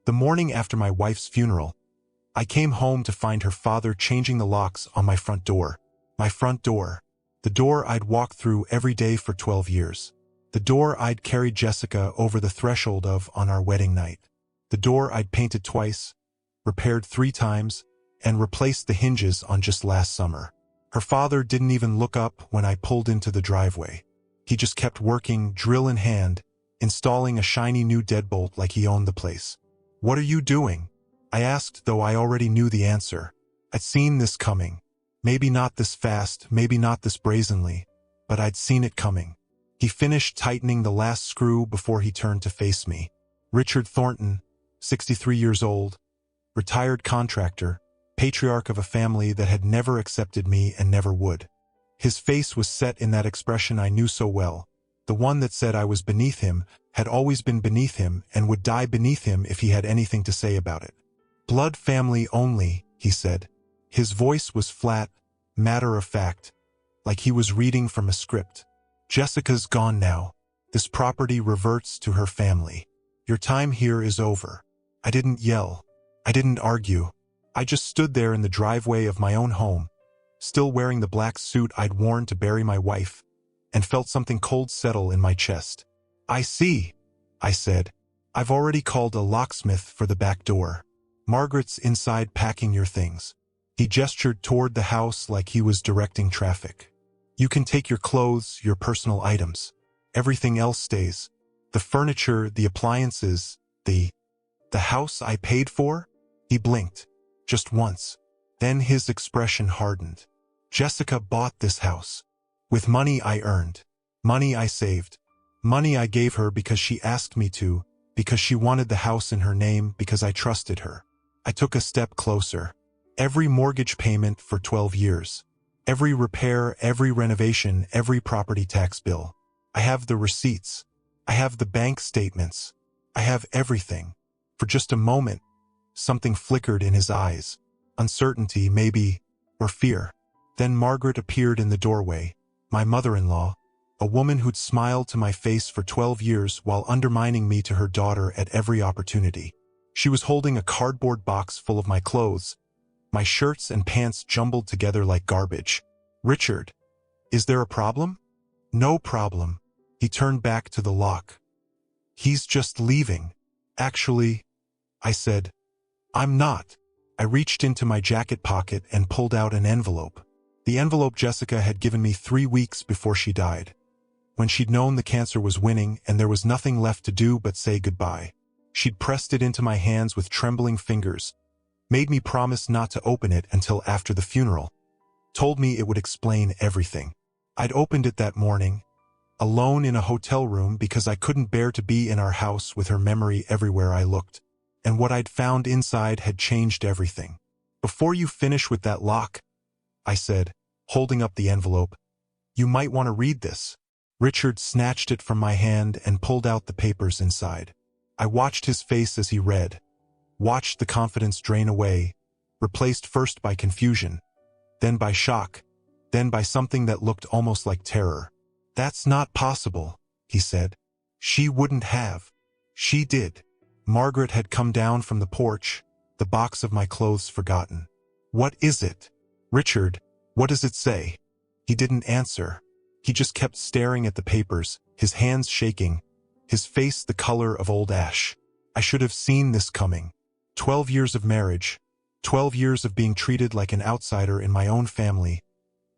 The morning after my wife's funeral, I came home to find her father changing the locks on my front door. My front door. The door I'd walked through every day for 12 years. The door I'd carried Jessica over the threshold of on our wedding night. The door I'd painted twice, repaired 3 times, and replaced the hinges on just last summer. Her father didn't even look up when I pulled into the driveway. He just kept working, drill in hand, installing a shiny new deadbolt like he owned the place. "What are you doing?" I asked, though I already knew the answer. I'd seen this coming. Maybe not this fast, maybe not this brazenly, but I'd seen it coming. He finished tightening the last screw before he turned to face me. Richard Thornton, 63 years old, retired contractor, patriarch of a family that had never accepted me and never would. His face was set in that expression I knew so well, the one that said I was beneath him, had always been beneath him, and would die beneath him if he had anything to say about it. "Blood family only," he said. His voice was flat, matter-of-fact, like he was reading from a script. "Jessica's gone now. This property reverts to her family. Your time here is over." I didn't yell. I didn't argue. I just stood there in the driveway of my own home, still wearing the black suit I'd worn to bury my wife, and felt something cold settle in my chest. "I see," I said. "I've already called a locksmith for the back door. Margaret's inside packing your things." He gestured toward the house like he was directing traffic. "You can take your clothes, your personal items. Everything else stays. The furniture, the appliances, the house I paid for?" He blinked. Just once. Then his expression hardened. "Jessica bought this house. With money I earned. Money I saved. Money I gave her because she asked me to, because she wanted the house in her name, because I trusted her." I took a step closer. Every mortgage payment for 12 years. Every repair, every renovation, every property tax bill. I have the receipts. I have the bank statements. I have everything. For just a moment, something flickered in his eyes. Uncertainty, maybe, or fear. Then Margaret appeared in the doorway, my mother-in-law, a woman who'd smiled to my face for 12 years while undermining me to her daughter at every opportunity. She was holding a cardboard box full of my clothes, my shirts and pants jumbled together like garbage. "Richard, is there a problem?" "No problem." He turned back to the lock. "He's just leaving." "Actually," I said, "I'm not." I reached into my jacket pocket and pulled out an envelope. The envelope Jessica had given me 3 weeks before she died, when she'd known the cancer was winning and there was nothing left to do but say goodbye. She'd pressed it into my hands with trembling fingers, made me promise not to open it until after the funeral, told me it would explain everything. I'd opened it that morning, alone in a hotel room because I couldn't bear to be in our house with her memory everywhere I looked. And what I'd found inside had changed everything. "Before you finish with that lock," I said, holding up the envelope, "you might want to read this." Richard snatched it from my hand and pulled out the papers inside. I watched his face as he read, watched the confidence drain away, replaced first by confusion, then by shock, then by something that looked almost like terror. "That's not possible," he said. "She wouldn't have." "She did." Margaret had come down from the porch, the box of my clothes forgotten. "What is it?" "Richard, what does it say?" He didn't answer. He just kept staring at the papers, his hands shaking, his face the color of old ash. I should have seen this coming. 12 years of marriage, 12 years of being treated like an outsider in my own family,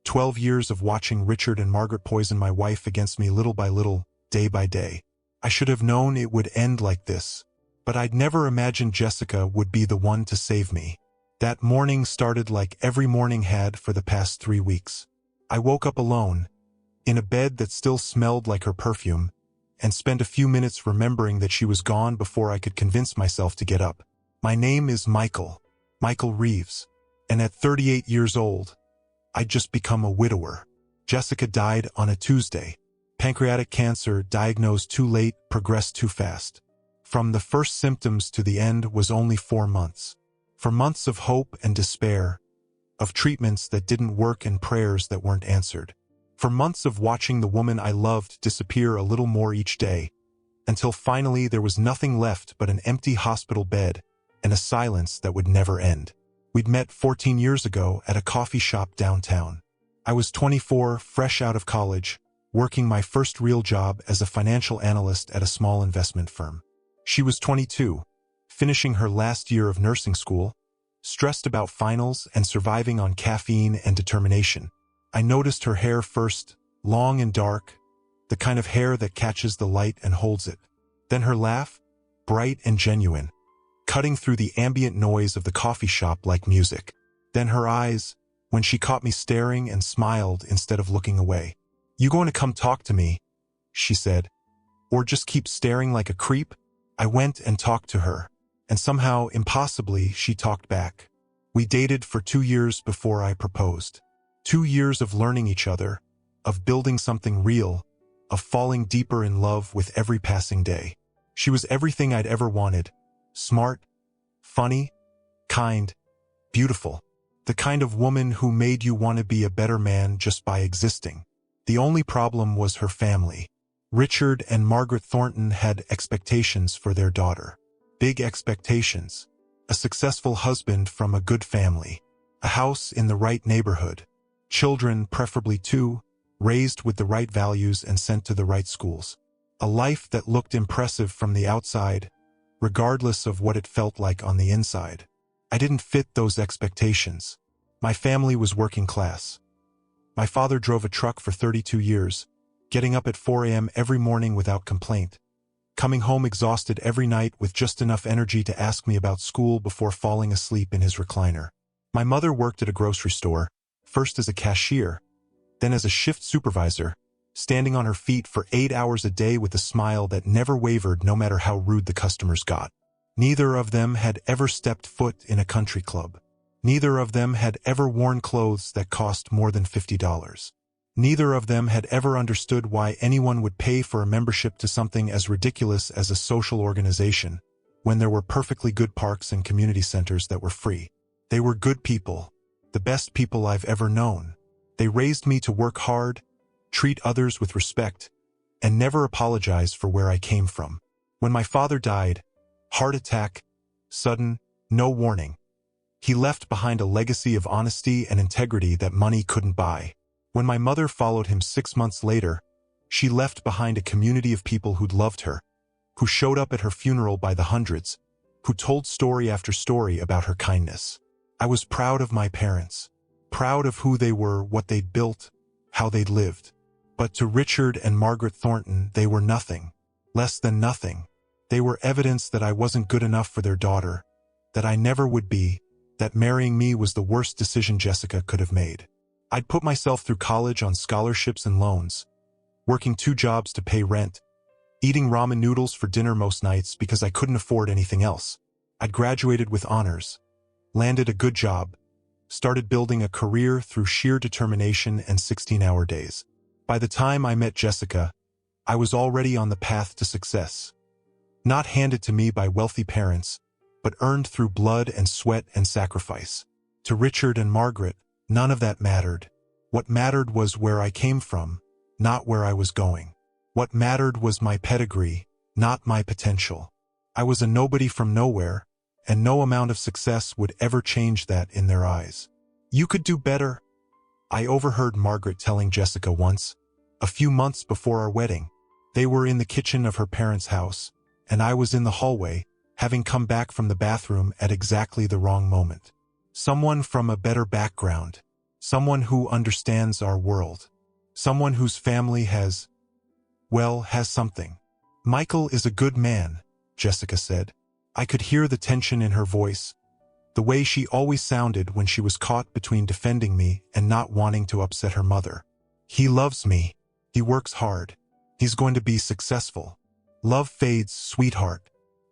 12 years of watching Richard and Margaret poison my wife against me little by little, day by day. I should have known it would end like this, but I'd never imagined Jessica would be the one to save me. That morning started like every morning had for the past 3 weeks. I woke up alone, in a bed that still smelled like her perfume, and spent a few minutes remembering that she was gone before I could convince myself to get up. My name is Michael Reeves, and at 38 years old, I'd just become a widower. Jessica died on a Tuesday. Pancreatic cancer, diagnosed too late, progressed too fast. From the first symptoms to the end was only 4 months. For months of hope and despair, of treatments that didn't work and prayers that weren't answered. For months of watching the woman I loved disappear a little more each day. until finally there was nothing left but an empty hospital bed and a silence that would never end. We'd met 14 years ago at a coffee shop downtown. I was 24, fresh out of college, working my first real job as a financial analyst at a small investment firm. She was 22, finishing her last year of nursing school, stressed about finals and surviving on caffeine and determination. I noticed her hair first, long and dark, the kind of hair that catches the light and holds it. Then her laugh, bright and genuine, cutting through the ambient noise of the coffee shop like music. Then her eyes, when she caught me staring and smiled instead of looking away. "You going to come talk to me?" she said. "Or just keep staring like a creep?" I went and talked to her, and somehow, impossibly, she talked back. We dated for 2 years before I proposed. 2 years of learning each other, of building something real, of falling deeper in love with every passing day. She was everything I'd ever wanted. Smart, funny, kind, beautiful. The kind of woman who made you want to be a better man just by existing. The only problem was her family. Richard and Margaret Thornton had expectations for their daughter. Big expectations. A successful husband from a good family. A house in the right neighborhood. Children, preferably 2, raised with the right values and sent to the right schools. A life that looked impressive from the outside, regardless of what it felt like on the inside. I didn't fit those expectations. My family was working class. My father drove a truck for 32 years, getting up at 4 a.m. every morning without complaint, coming home exhausted every night with just enough energy to ask me about school before falling asleep in his recliner. My mother worked at a grocery store, first as a cashier, then as a shift supervisor, standing on her feet for 8 hours a day with a smile that never wavered no matter how rude the customers got. Neither of them had ever stepped foot in a country club. Neither of them had ever worn clothes that cost more than $50. Neither of them had ever understood why anyone would pay for a membership to something as ridiculous as a social organization, when there were perfectly good parks and community centers that were free. They were good people, the best people I've ever known. They raised me to work hard, treat others with respect, and never apologize for where I came from. When my father died, heart attack, sudden, no warning, he left behind a legacy of honesty and integrity that money couldn't buy. When my mother followed him 6 months later, she left behind a community of people who'd loved her, who showed up at her funeral by the hundreds, who told story after story about her kindness. I was proud of my parents, proud of who they were, what they'd built, how they'd lived. But to Richard and Margaret Thornton, they were nothing, less than nothing. They were evidence that I wasn't good enough for their daughter, that I never would be, that marrying me was the worst decision Jessica could have made. I'd put myself through college on scholarships and loans, working 2 jobs to pay rent, eating ramen noodles for dinner most nights because I couldn't afford anything else. I'd graduated with honors, landed a good job, started building a career through sheer determination and 16-hour days. By the time I met Jessica, I was already on the path to success. Not handed to me by wealthy parents, but earned through blood and sweat and sacrifice. To Richard and Margaret, none of that mattered. What mattered was where I came from, not where I was going. What mattered was my pedigree, not my potential. I was a nobody from nowhere, and no amount of success would ever change that in their eyes. "You could do better," I overheard Margaret telling Jessica once, a few months before our wedding. They were in the kitchen of her parents' house, and I was in the hallway, having come back from the bathroom at exactly the wrong moment. Someone from a better background, someone who understands our world, someone whose family has something. "Michael is a good man," Jessica said. I could hear the tension in her voice, the way she always sounded when she was caught between defending me and not wanting to upset her mother. "He loves me. He works hard. He's going to be successful. Love fades, sweetheart.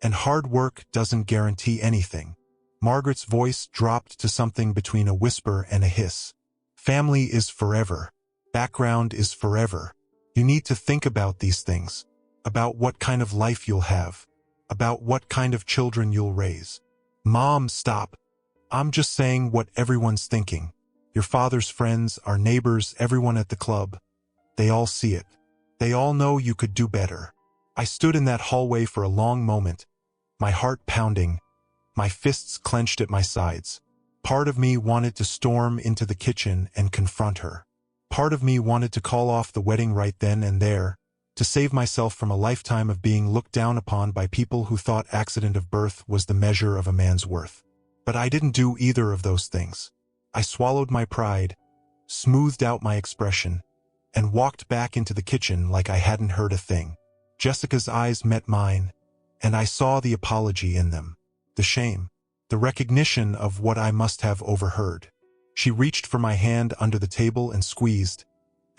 And hard work doesn't guarantee anything." Margaret's voice dropped to something between a whisper and a hiss. "Family is forever. Background is forever. You need to think about these things, about what kind of life you'll have, about what kind of children you'll raise." "Mom, stop. I'm just saying what everyone's thinking. Your father's friends, our neighbors, everyone at the club. They all see it. They all know you could do better." I stood in that hallway for a long moment, my heart pounding, my fists clenched at my sides. Part of me wanted to storm into the kitchen and confront her. Part of me wanted to call off the wedding right then and there, to save myself from a lifetime of being looked down upon by people who thought accident of birth was the measure of a man's worth. But I didn't do either of those things. I swallowed my pride, smoothed out my expression, and walked back into the kitchen like I hadn't heard a thing. Jessica's eyes met mine, and I saw the apology in them, the shame, the recognition of what I must have overheard. She reached for my hand under the table and squeezed,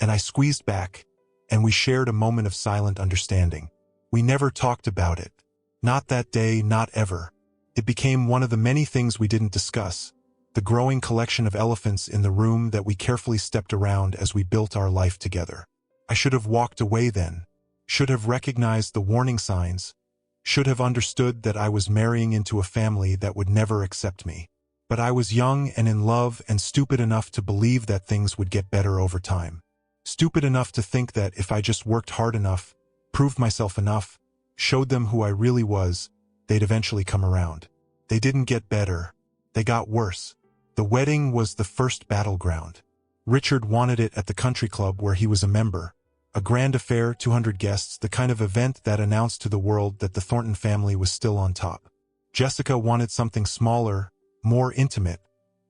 and I squeezed back, and we shared a moment of silent understanding. We never talked about it. Not that day, not ever. It became one of the many things we didn't discuss, the growing collection of elephants in the room that we carefully stepped around as we built our life together. I should have walked away then, should have recognized the warning signs, should have understood that I was marrying into a family that would never accept me. But I was young and in love and stupid enough to believe that things would get better over time. Stupid enough to think that if I just worked hard enough, proved myself enough, showed them who I really was, they'd eventually come around. They didn't get better. They got worse. The wedding was the first battleground. Richard wanted it at the country club where he was a member. A grand affair, 200 guests, the kind of event that announced to the world that the Thornton family was still on top. Jessica wanted something smaller, more intimate,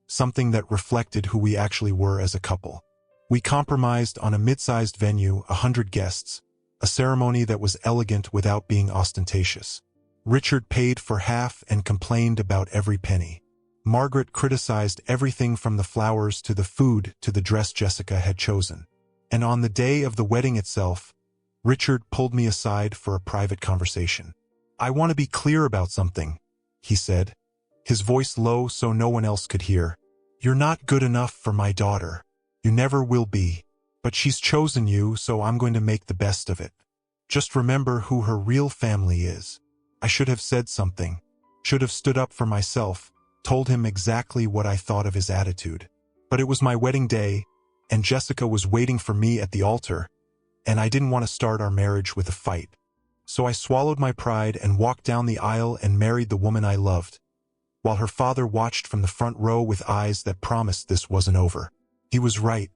something that reflected who we actually were as a couple. We compromised on a mid-sized venue, 100 guests, a ceremony that was elegant without being ostentatious. Richard paid for half and complained about every penny. Margaret criticized everything from the flowers to the food to the dress Jessica had chosen. And on the day of the wedding itself, Richard pulled me aside for a private conversation. "I want to be clear about something," he said, his voice low so no one else could hear. "You're not good enough for my daughter. You never will be. But she's chosen you, so I'm going to make the best of it. Just remember who her real family is." I should have said something. Should have stood up for myself, told him exactly what I thought of his attitude. But it was my wedding day, and Jessica was waiting for me at the altar, and I didn't want to start our marriage with a fight. So I swallowed my pride and walked down the aisle and married the woman I loved, while her father watched from the front row with eyes that promised this wasn't over. He was right.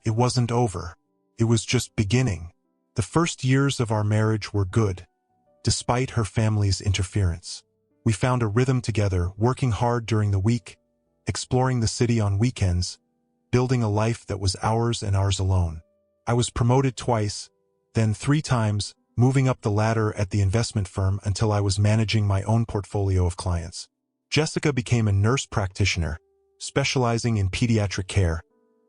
It wasn't over. It was just beginning. The first years of our marriage were good, despite her family's interference. We found a rhythm together, working hard during the week, exploring the city on weekends, building a life that was ours and ours alone. I was promoted twice, then 3 times, moving up the ladder at the investment firm until I was managing my own portfolio of clients. Jessica became a nurse practitioner, specializing in pediatric care,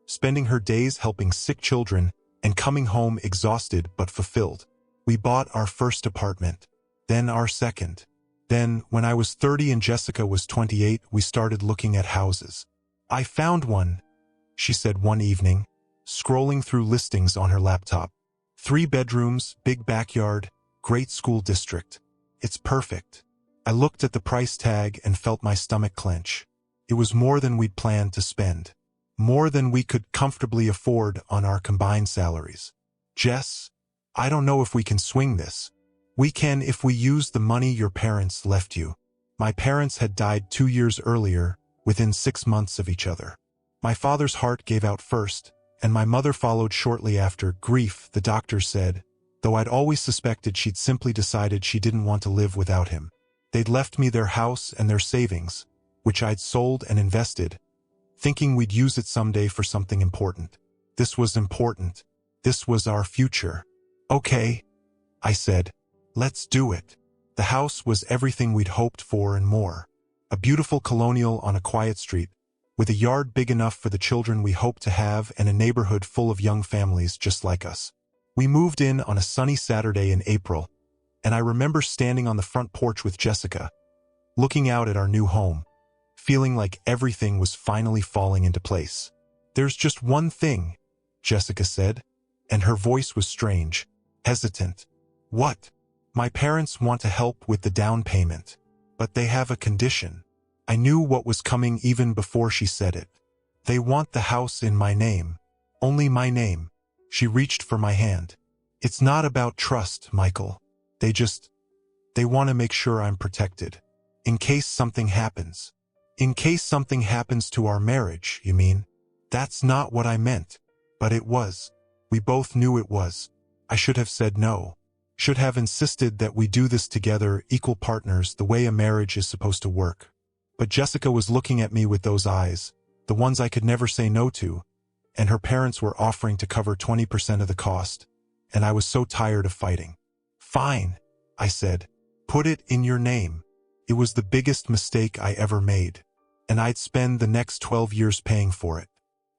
spending her days helping sick children and coming home exhausted but fulfilled. We bought our first apartment, then our second. Then, when I was 30 and Jessica was 28, we started looking at houses. "I found one," she said one evening, scrolling through listings on her laptop. 3 bedrooms, big backyard, great school district. It's perfect. I looked at the price tag and felt my stomach clench. It was more than we'd planned to spend. More than we could comfortably afford on our combined salaries. "Jess, I don't know if we can swing this." "We can if we use the money your parents left you." My parents had died 2 years earlier, within 6 months of each other. My father's heart gave out first, and my mother followed shortly after. Grief, the doctors said, though I'd always suspected she'd simply decided she didn't want to live without him. They'd left me their house and their savings, which I'd sold and invested, thinking we'd use it someday for something important. This was important. This was our future. "Okay," I said. "Let's do it." The house was everything we'd hoped for and more. A beautiful colonial on a quiet street, with a yard big enough for the children we hoped to have and a neighborhood full of young families just like us. We moved in on a sunny Saturday in April, and I remember standing on the front porch with Jessica, looking out at our new home, feeling like everything was finally falling into place. "There's just one thing," Jessica said, and her voice was strange, hesitant. "What?" "My parents want to help with the down payment, but they have a condition." I knew what was coming even before she said it. "They want the house in my name. Only my name." She reached for my hand. "It's not about trust, Michael. They want to make sure I'm protected. In case something happens. In case something happens to our marriage, you mean? That's not what I meant. But it was. We both knew it was. I should have said no. Should have insisted that we do this together, equal partners, the way a marriage is supposed to work. But Jessica was looking at me with those eyes, the ones I could never say no to, and her parents were offering to cover 20% of the cost, and I was so tired of fighting. Fine, I said. Put it in your name. It was the biggest mistake I ever made, and I'd spend the next 12 years paying for it.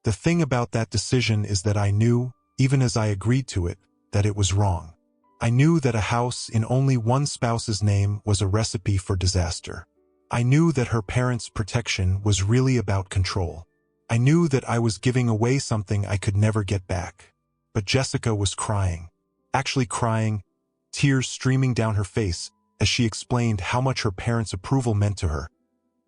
The thing about that decision is that I knew, even as I agreed to it, that it was wrong. I knew that a house in only one spouse's name was a recipe for disaster. I knew that her parents' protection was really about control. I knew that I was giving away something I could never get back. But Jessica was crying. Actually crying, tears streaming down her face as she explained how much her parents' approval meant to her.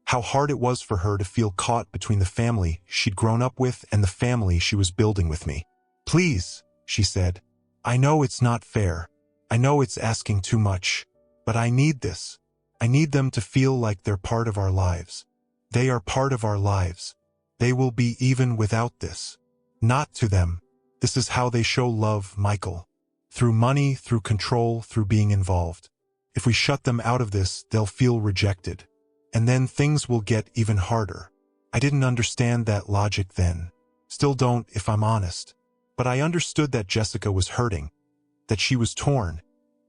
How hard it was for her to feel caught between the family she'd grown up with and the family she was building with me. Please, she said. I know it's not fair. I know it's asking too much. But I need this. I need them to feel like they're part of our lives. They are part of our lives. They will be even without this. Not to them. This is how they show love, Michael. Through money, through control, through being involved. If we shut them out of this, they'll feel rejected. And then things will get even harder. I didn't understand that logic then. Still don't, if I'm honest. But I understood that Jessica was hurting, that she was torn,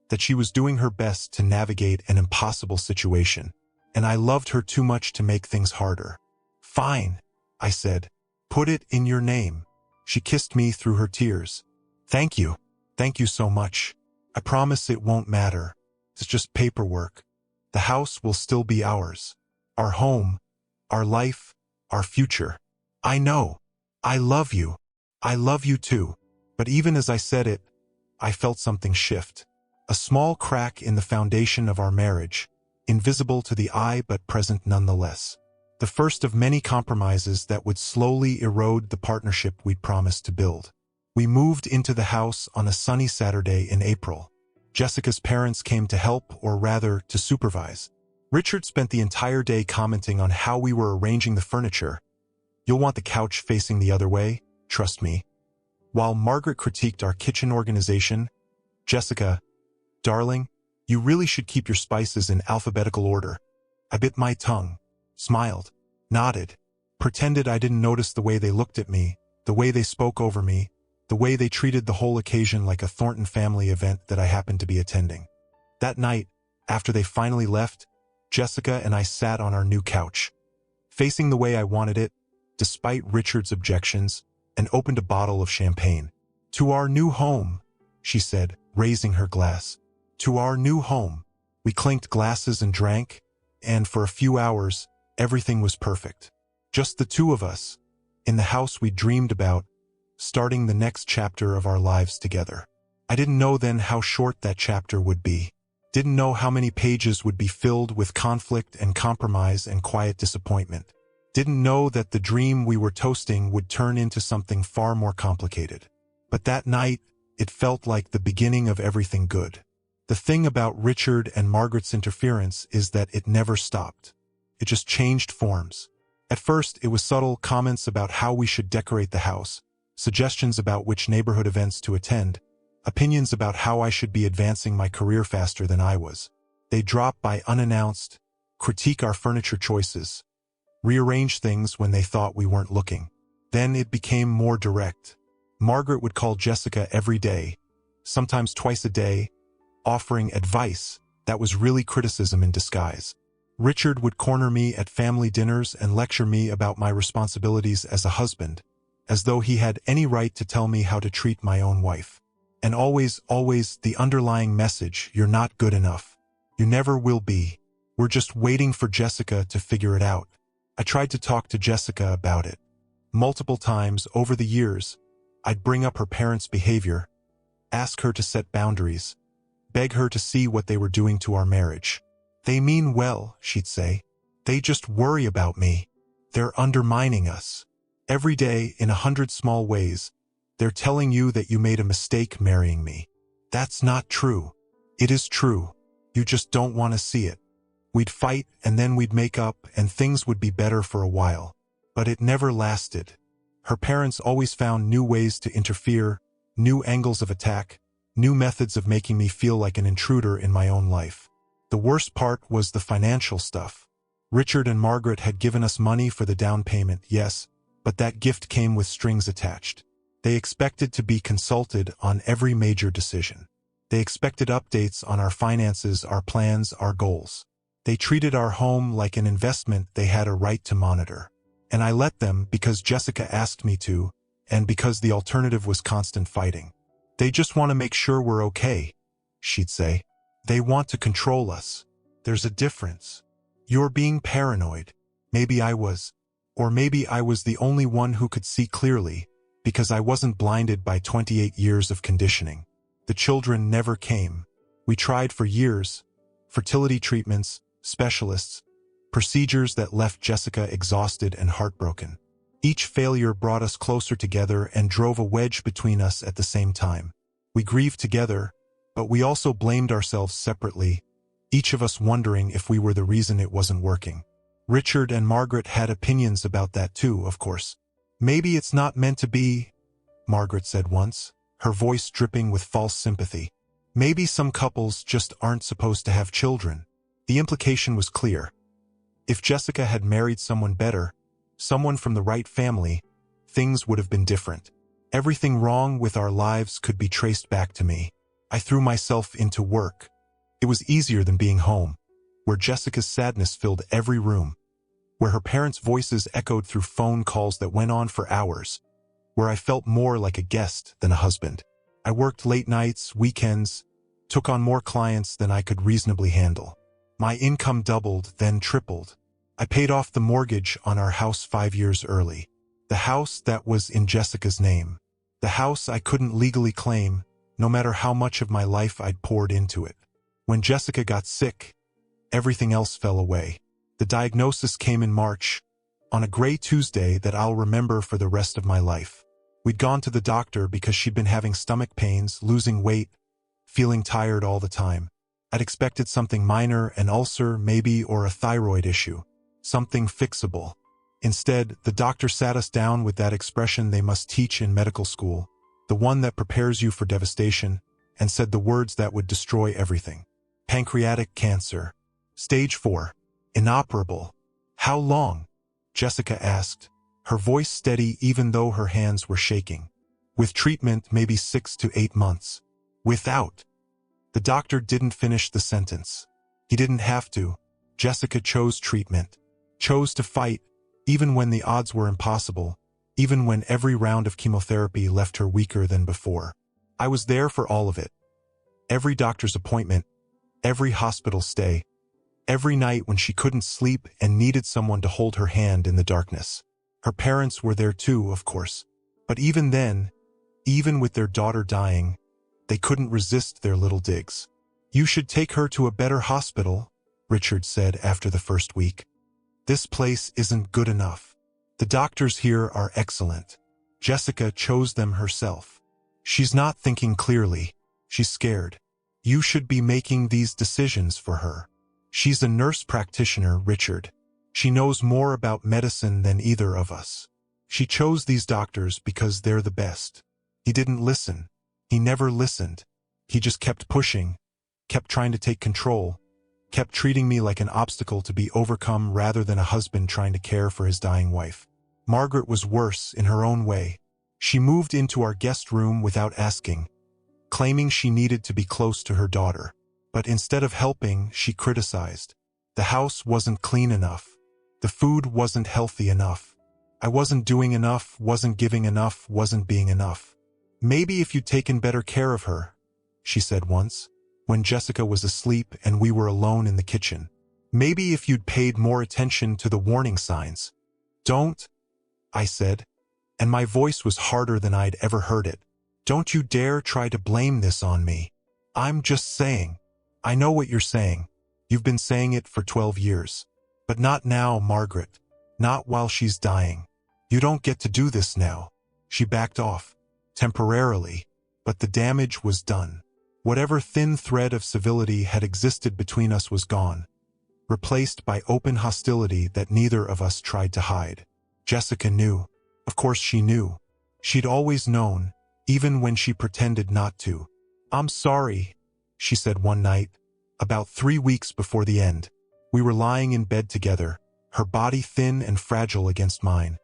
that she was doing her best to navigate an impossible situation. And I loved her too much to make things harder. Fine, I said. Put it in your name. She kissed me through her tears. Thank you. Thank you so much. I promise it won't matter. It's just paperwork. The house will still be ours. Our home, our life, our future. I know. I love you. I love you too. But even as I said it, I felt something shift. A small crack in the foundation of our marriage, invisible to the eye but present nonetheless. The first of many compromises that would slowly erode the partnership we'd promised to build. We moved into the house on a sunny Saturday in April. Jessica's parents came to help, or rather, to supervise. Richard spent the entire day commenting on how we were arranging the furniture. You'll want the couch facing the other way, trust me. While Margaret critiqued our kitchen organization, Jessica, darling, you really should keep your spices in alphabetical order. I bit my tongue, smiled, nodded, pretended I didn't notice the way they looked at me, the way they spoke over me, the way they treated the whole occasion like a Thornton family event that I happened to be attending. That night, after they finally left, Jessica and I sat on our new couch, facing the way I wanted it, despite Richard's objections, and opened a bottle of champagne. To our new home, she said, raising her glass. To our new home. We clinked glasses and drank, and for a few hours, everything was perfect. Just the two of us, in the house we dreamed about, starting the next chapter of our lives together. I didn't know then how short that chapter would be. Didn't know how many pages would be filled with conflict and compromise and quiet disappointment. Didn't know that the dream we were toasting would turn into something far more complicated. But that night, it felt like the beginning of everything good. The thing about Richard and Margaret's interference is that it never stopped. It just changed forms. At first, it was subtle comments about how we should decorate the house, suggestions about which neighborhood events to attend, opinions about how I should be advancing my career faster than I was. They drop by unannounced, critique our furniture choices, rearrange things when they thought we weren't looking. Then it became more direct. Margaret would call Jessica every day, sometimes twice a day, offering advice that was really criticism in disguise. Richard would corner me at family dinners and lecture me about my responsibilities as a husband, as though he had any right to tell me how to treat my own wife. And always the underlying message, you're not good enough. You never will be. We're just waiting for Jessica to figure it out. I tried to talk to Jessica about it. Multiple times over the years, I'd bring up her parents' behavior, ask her to set boundaries, beg her to see what they were doing to our marriage. They mean well, she'd say. They just worry about me. They're undermining us. Every day, in 100 small ways, they're telling you that you made a mistake marrying me. That's not true. It is true. You just don't want to see it. We'd fight and then we'd make up and things would be better for a while. But it never lasted. Her parents always found new ways to interfere, new angles of attack, new methods of making me feel like an intruder in my own life. The worst part was the financial stuff. Richard and Margaret had given us money for the down payment, yes, but that gift came with strings attached. They expected to be consulted on every major decision. They expected updates on our finances, our plans, our goals. They treated our home like an investment they had a right to monitor. And I let them because Jessica asked me to, and because the alternative was constant fighting. They just want to make sure we're okay, she'd say. They want to control us. There's a difference. You're being paranoid. Maybe I was. Or maybe I was the only one who could see clearly, because I wasn't blinded by 28 years of conditioning. The children never came. We tried for years. Fertility treatments, specialists, procedures that left Jessica exhausted and heartbroken. Each failure brought us closer together and drove a wedge between us at the same time. We grieved together, but we also blamed ourselves separately, each of us wondering if we were the reason it wasn't working. Richard and Margaret had opinions about that too, of course. Maybe it's not meant to be, Margaret said once, her voice dripping with false sympathy. Maybe some couples just aren't supposed to have children. The implication was clear. If Jessica had married someone better, someone from the right family, things would have been different. Everything wrong with our lives could be traced back to me. I threw myself into work. It was easier than being home, where Jessica's sadness filled every room, where her parents' voices echoed through phone calls that went on for hours, where I felt more like a guest than a husband. I worked late nights, weekends, took on more clients than I could reasonably handle. My income doubled, then tripled. I paid off the mortgage on our house 5 years early. The house that was in Jessica's name. The house I couldn't legally claim, no matter how much of my life I'd poured into it. When Jessica got sick, everything else fell away. The diagnosis came in March, on a gray Tuesday that I'll remember for the rest of my life. We'd gone to the doctor because she'd been having stomach pains, losing weight, feeling tired all the time. I'd expected something minor, an ulcer maybe, or a thyroid issue. Something fixable. Instead, the doctor sat us down with that expression they must teach in medical school, the one that prepares you for devastation, and said the words that would destroy everything. Pancreatic cancer. Stage 4. Inoperable. How long? Jessica asked, her voice steady even though her hands were shaking. With treatment, maybe 6 to 8 months. Without. The doctor didn't finish the sentence. He didn't have to. Jessica chose treatment. Chose to fight, even when the odds were impossible, even when every round of chemotherapy left her weaker than before. I was there for all of it. Every doctor's appointment, every hospital stay, every night when she couldn't sleep and needed someone to hold her hand in the darkness. Her parents were there too, of course. But even then, even with their daughter dying, they couldn't resist their little digs. You should take her to a better hospital, Richard said after the first week. This place isn't good enough. The doctors here are excellent. Jessica chose them herself. She's not thinking clearly. She's scared. You should be making these decisions for her. She's a nurse practitioner, Richard. She knows more about medicine than either of us. She chose these doctors because they're the best. He didn't listen. He never listened. He just kept pushing, kept trying to take control, kept treating me like an obstacle to be overcome rather than a husband trying to care for his dying wife. Margaret was worse in her own way. She moved into our guest room without asking, claiming she needed to be close to her daughter. But instead of helping, she criticized. The house wasn't clean enough. The food wasn't healthy enough. I wasn't doing enough, wasn't giving enough, wasn't being enough. Maybe if you'd taken better care of her, she said once, when Jessica was asleep and we were alone in the kitchen. Maybe if you'd paid more attention to the warning signs. Don't, I said, and my voice was harder than I'd ever heard it. Don't you dare try to blame this on me. I'm just saying. I know what you're saying. You've been saying it for 12 years. But not now, Margaret. Not while she's dying. You don't get to do this now. She backed off. Temporarily. But the damage was done. Whatever thin thread of civility had existed between us was gone, replaced by open hostility that neither of us tried to hide. Jessica knew. Of course she knew. She'd always known, even when she pretended not to. "I'm sorry," she said one night, about 3 weeks before the end. We were lying in bed together, her body thin and fragile against mine,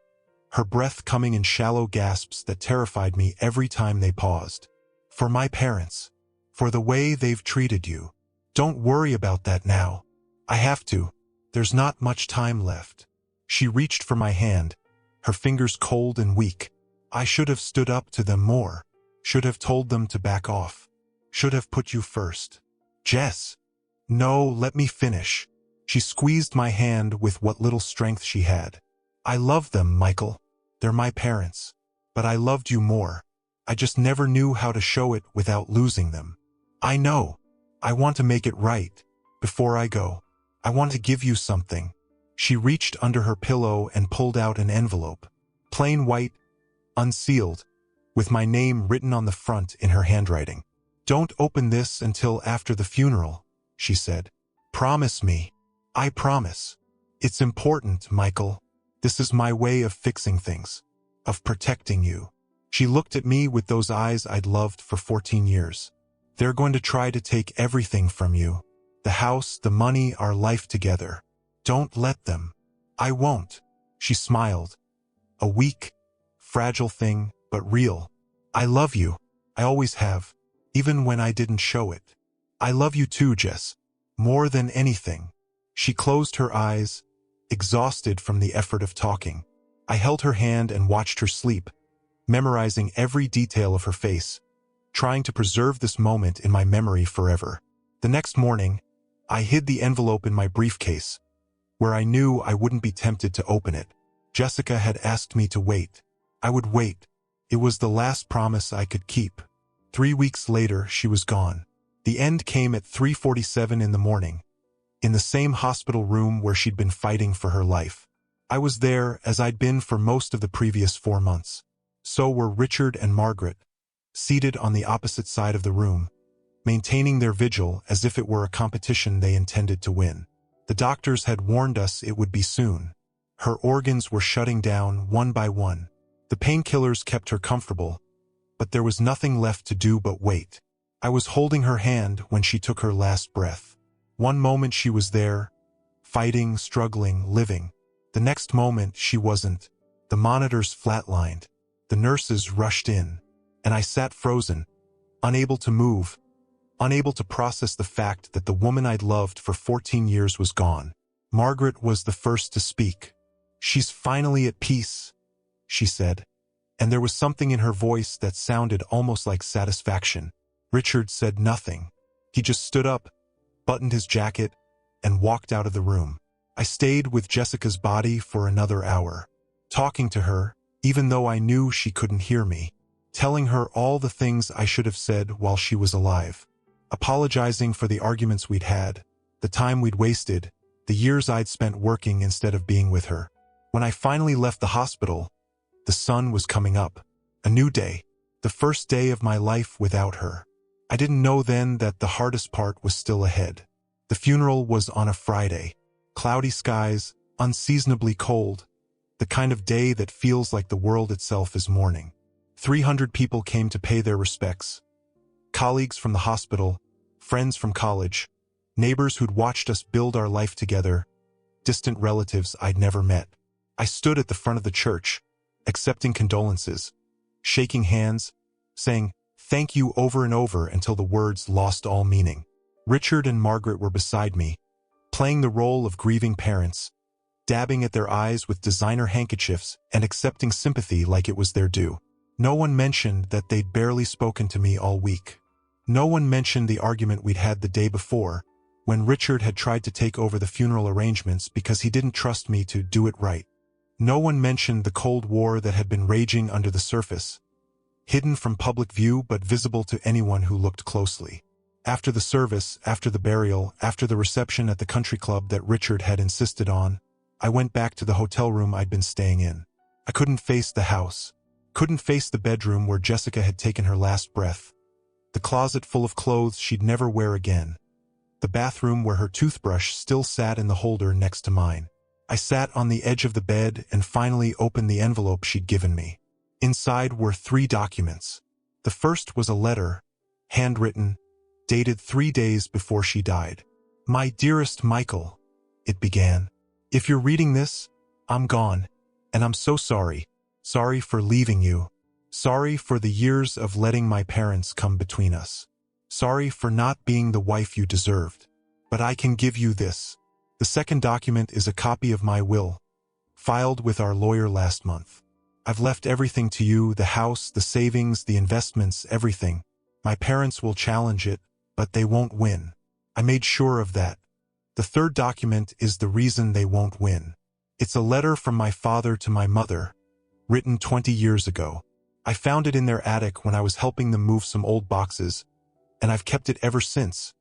her breath coming in shallow gasps that terrified me every time they paused. "For my parents. For the way they've treated you. Don't worry about that now. I have to. There's not much time left." She reached for my hand, her fingers cold and weak. "I should have stood up to them more. Should have told them to back off. Should have put you first." "Jess." "No, let me finish." She squeezed my hand with what little strength she had. "I love them, Michael. They're my parents. But I loved you more. I just never knew how to show it without losing them. I know. I want to make it right. Before I go, I want to give you something." She reached under her pillow and pulled out an envelope. Plain white, unsealed, with my name written on the front in her handwriting. "Don't open this until after the funeral," she said. "Promise me." "I promise. It's important, Michael. This is my way of fixing things, of protecting you." She looked at me with those eyes I'd loved for 14 years. "They're going to try to take everything from you. The house, the money, our life together. Don't let them." "I won't." She smiled. A weak, fragile thing, but real. "I love you. I always have, even when I didn't show it. I love you too, Jess. More than anything." She closed her eyes, exhausted from the effort of talking. I held her hand and watched her sleep, memorizing every detail of her face, trying to preserve this moment in my memory forever. The next morning, I hid the envelope in my briefcase, where I knew I wouldn't be tempted to open it. Jessica had asked me to wait. I would wait. It was the last promise I could keep. 3 weeks later, she was gone. The end came at 3:47 in the morning, in the same hospital room where she'd been fighting for her life. I was there, as I'd been for most of the previous 4 months. So were Richard and Margaret, seated on the opposite side of the room, maintaining their vigil as if it were a competition they intended to win. The doctors had warned us it would be soon. Her organs were shutting down one by one. The painkillers kept her comfortable, but there was nothing left to do but wait. I was holding her hand when she took her last breath. One moment she was there, fighting, struggling, living. The next moment she wasn't. The monitors flatlined. The nurses rushed in, and I sat frozen, unable to move, unable to process the fact that the woman I'd loved for 14 years was gone. Margaret was the first to speak. "She's finally at peace," she said, and there was something in her voice that sounded almost like satisfaction. Richard said nothing. He just stood up, buttoned his jacket, and walked out of the room. I stayed with Jessica's body for another hour, talking to her, even though I knew she couldn't hear me, telling her all the things I should have said while she was alive, apologizing for the arguments we'd had, the time we'd wasted, the years I'd spent working instead of being with her. When I finally left the hospital, the sun was coming up. A new day, the first day of my life without her. I didn't know then that the hardest part was still ahead. The funeral was on a Friday. Cloudy skies, unseasonably cold, the kind of day that feels like the world itself is mourning. 300 people came to pay their respects. Colleagues from the hospital, friends from college, neighbors who'd watched us build our life together, distant relatives I'd never met. I stood at the front of the church, accepting condolences, shaking hands, saying thank you over and over until the words lost all meaning. Richard and Margaret were beside me, playing the role of grieving parents, dabbing at their eyes with designer handkerchiefs and accepting sympathy like it was their due. No one mentioned that they'd barely spoken to me all week. No one mentioned the argument we'd had the day before, when Richard had tried to take over the funeral arrangements because he didn't trust me to do it right. No one mentioned the Cold War that had been raging under the surface, hidden from public view but visible to anyone who looked closely. After the service, after the burial, after the reception at the country club that Richard had insisted on, I went back to the hotel room I'd been staying in. I couldn't face the house, couldn't face the bedroom where Jessica had taken her last breath, the closet full of clothes she'd never wear again, the bathroom where her toothbrush still sat in the holder next to mine. I sat on the edge of the bed and finally opened the envelope she'd given me. Inside were 3 documents. The first was a letter, handwritten, dated 3 days before she died. "My dearest Michael," it began. "If you're reading this, I'm gone, and I'm so sorry. Sorry for leaving you. Sorry for the years of letting my parents come between us. Sorry for not being the wife you deserved. But I can give you this." The second document is a copy of my will, filed with our lawyer last month. "I've left everything to you, the house, the savings, the investments, everything. My parents will challenge it, but they won't win. I made sure of that." The third document is the reason they won't win. It's a letter from my father to my mother, written 20 years ago. I found it in their attic when I was helping them move some old boxes, and I've kept it ever since,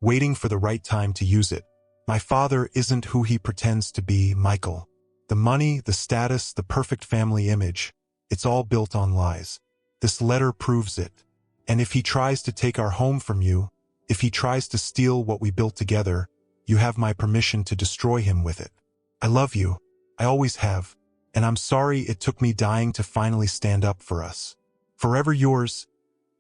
waiting for the right time to use it. My father isn't who he pretends to be, Michael. The money, the status, the perfect family image, it's all built on lies. This letter proves it. And if he tries to take our home from you, if he tries to steal what we built together, you have my permission to destroy him with it. I love you. I always have. And I'm sorry it took me dying to finally stand up for us. Forever yours,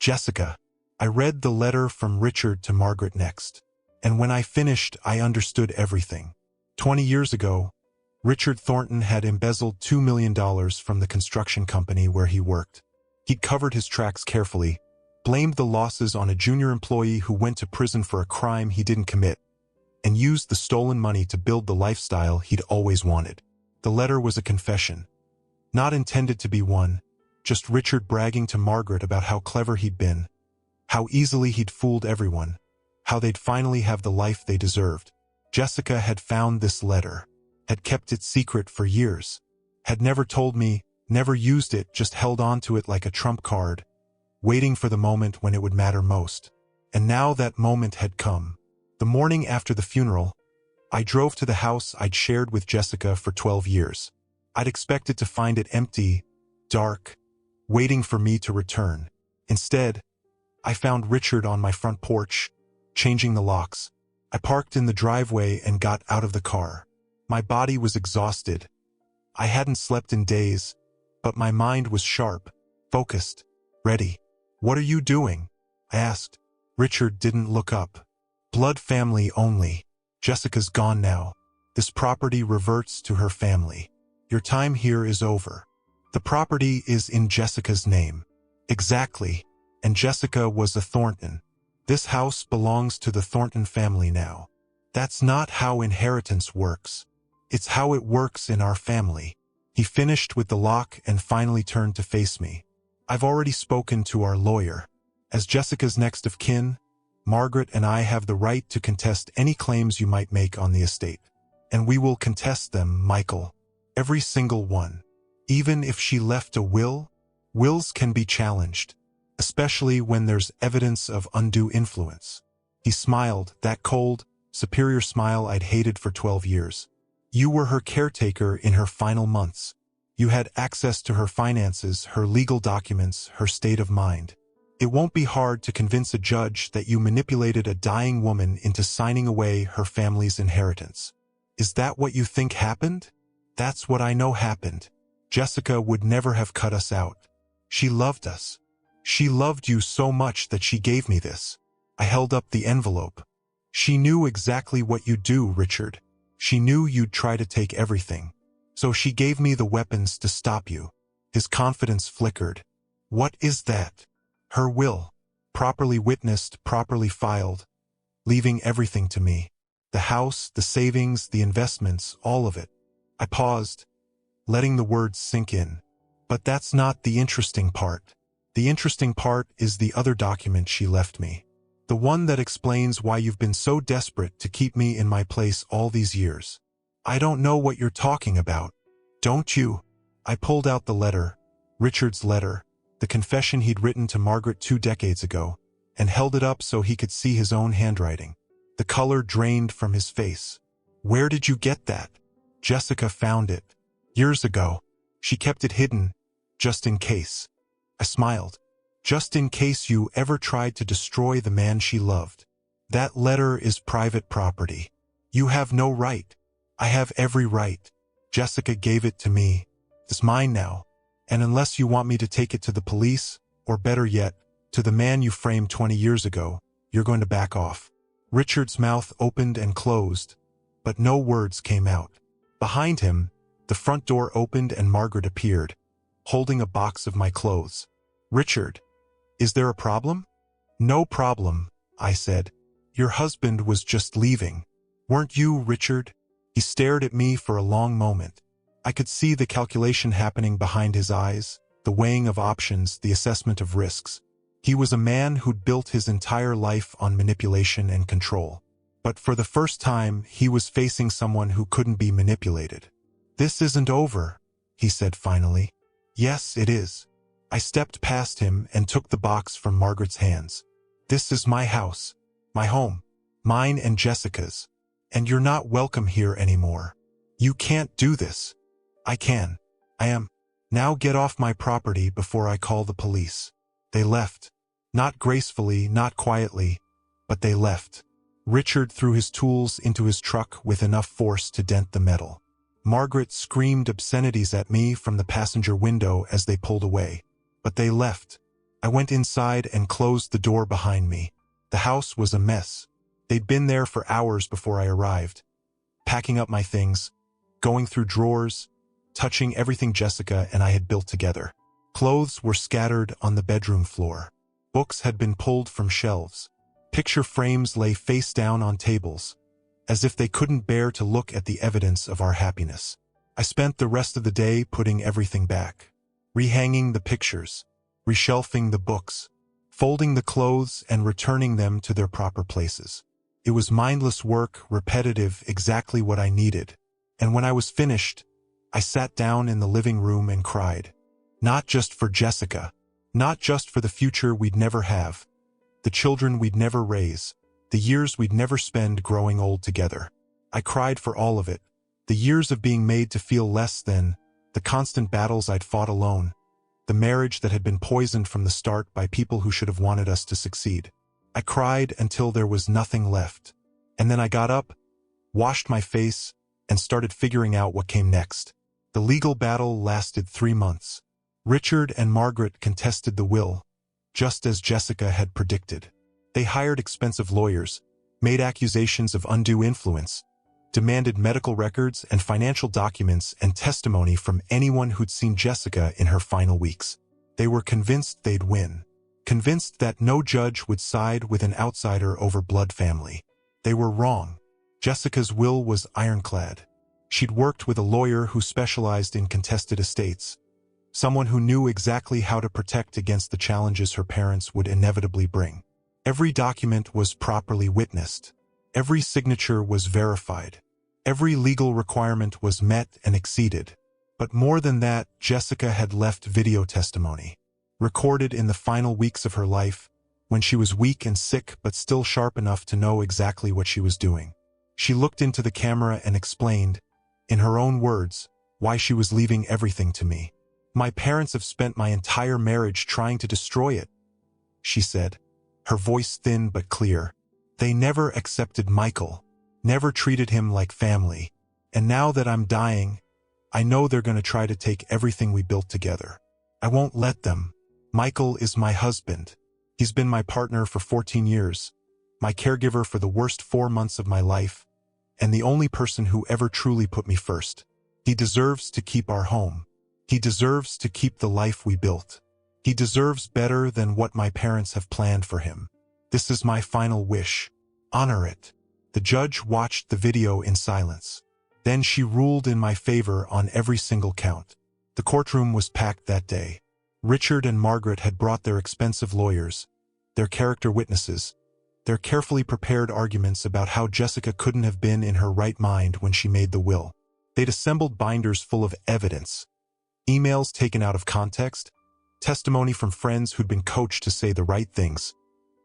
Jessica. I read the letter from Richard to Margaret next. And when I finished, I understood everything. 20 years ago, Richard Thornton had embezzled $2 million from the construction company where he worked. He'd covered his tracks carefully, blamed the losses on a junior employee who went to prison for a crime he didn't commit, and used the stolen money to build the lifestyle he'd always wanted. The letter was a confession. Not intended to be one, just Richard bragging to Margaret about how clever he'd been, how easily he'd fooled everyone, how they'd finally have the life they deserved. Jessica had found this letter, had kept it secret for years, had never told me, never used it, just held on to it like a trump card, waiting for the moment when it would matter most. And now that moment had come. The morning after the funeral, I drove to the house I'd shared with Jessica for 12 years. I'd expected to find it empty, dark, waiting for me to return. Instead, I found Richard on my front porch, changing the locks. I parked in the driveway and got out of the car. My body was exhausted. I hadn't slept in days, but my mind was sharp, focused, ready. "What are you doing?" I asked. Richard didn't look up. "Blood family only. Jessica's gone now. This property reverts to her family. Your time here is over." The property is in Jessica's name. Exactly. And Jessica was a Thornton. This house belongs to the Thornton family now. That's not how inheritance works. It's how it works in our family. He finished with the lock and finally turned to face me. "I've already spoken to our lawyer. As Jessica's next of kin, Margaret and I have the right to contest any claims you might make on the estate. And we will contest them, Michael. Every single one. Even if she left a will, wills can be challenged, especially when there's evidence of undue influence." He smiled, that cold, superior smile I'd hated for 12 years. "You were her caretaker in her final months. You had access to her finances, her legal documents, her state of mind. It won't be hard to convince a judge that you manipulated a dying woman into signing away her family's inheritance. Is that what you think happened? That's what I know happened. Jessica would never have cut us out. She loved us. She loved you so much that she gave me this." I held up the envelope. "She knew exactly what you'd do, Richard. She knew you'd try to take everything. So she gave me the weapons to stop you." His confidence flickered. "What is that?" "Her will. Properly witnessed, properly filed, leaving everything to me. The house, the savings, the investments, all of it." I paused, letting the words sink in. "But that's not the interesting part. The interesting part is the other document she left me. The one that explains why you've been so desperate to keep me in my place all these years." "I don't know what you're talking about." "Don't you?" I pulled out the letter, Richard's letter, the confession he'd written to Margaret 2 decades ago, and held it up so he could see his own handwriting. The color drained from his face. "Where did you get that?" "Jessica found it. Years ago. She kept it hidden, just in case." I smiled. just in case you ever tried to destroy the man she loved. That letter is private property. You have no right. I have every right. Jessica gave it to me. It's mine now. And unless you want me to take it to the police, or better yet, to the man you framed 20 years ago, you're going to back off." Richard's mouth opened and closed, but no words came out. Behind him, the front door opened and Margaret appeared, holding a box of my clothes. "Richard, is there a problem?" "No problem," I said. "Your husband was just leaving. Weren't you, Richard?" He stared at me for a long moment. I could see the calculation happening behind his eyes, the weighing of options, the assessment of risks. He was a man who'd built his entire life on manipulation and control. But for the first time, he was facing someone who couldn't be manipulated. "This isn't over," he said finally. "Yes, it is." I stepped past him and took the box from Margaret's hands. "This is my house, my home, mine and Jessica's. And you're not welcome here anymore. You can't do this." "I can. I am. Now get off my property before I call the police." They left. Not gracefully, not quietly, but they left. Richard threw his tools into his truck with enough force to dent the metal. Margaret screamed obscenities at me from the passenger window as they pulled away. But they left. I went inside and closed the door behind me. The house was a mess. They'd been there for hours before I arrived, packing up my things, going through drawers, touching everything Jessica and I had built together. Clothes were scattered on the bedroom floor. Books had been pulled from shelves. Picture frames lay face down on tables, as if they couldn't bear to look at the evidence of our happiness. I spent the rest of the day putting everything back, rehanging the pictures, reshelving the books, folding the clothes and returning them to their proper places. It was mindless work, repetitive, exactly what I needed. And when I was finished, I sat down in the living room and cried. Not just for Jessica, not just for the future we'd never have, the children we'd never raise, the years we'd never spend growing old together. I cried for all of it, the years of being made to feel less than, the constant battles I'd fought alone, the marriage that had been poisoned from the start by people who should have wanted us to succeed. I cried until there was nothing left. And then I got up, washed my face, and started figuring out what came next. The legal battle lasted 3 months. Richard and Margaret contested the will, just as Jessica had predicted. They hired expensive lawyers, made accusations of undue influence, demanded medical records and financial documents and testimony from anyone who'd seen Jessica in her final weeks. They were convinced they'd win, convinced that no judge would side with an outsider over blood family. They were wrong. Jessica's will was ironclad. She'd worked with a lawyer who specialized in contested estates, someone who knew exactly how to protect against the challenges her parents would inevitably bring. Every document was properly witnessed. Every signature was verified. Every legal requirement was met and exceeded. But more than that, Jessica had left video testimony, recorded in the final weeks of her life, when she was weak and sick but still sharp enough to know exactly what she was doing. She looked into the camera and explained, in her own words, why she was leaving everything to me. "My parents have spent my entire marriage trying to destroy it," she said, her voice thin but clear. "They never accepted Michael, never treated him like family. And now that I'm dying, I know they're going to try to take everything we built together. I won't let them. Michael is my husband. He's been my partner for 14 years, my caregiver for the worst 4 months of my life, and the only person who ever truly put me first. He deserves to keep our home. He deserves to keep the life we built. He deserves better than what my parents have planned for him. This is my final wish. Honor it." The judge watched the video in silence. Then she ruled in my favor on every single count. The courtroom was packed that day. Richard and Margaret had brought their expensive lawyers, their character witnesses, their carefully prepared arguments about how Jessica couldn't have been in her right mind when she made the will. They'd assembled binders full of evidence, emails taken out of context, testimony from friends who'd been coached to say the right things,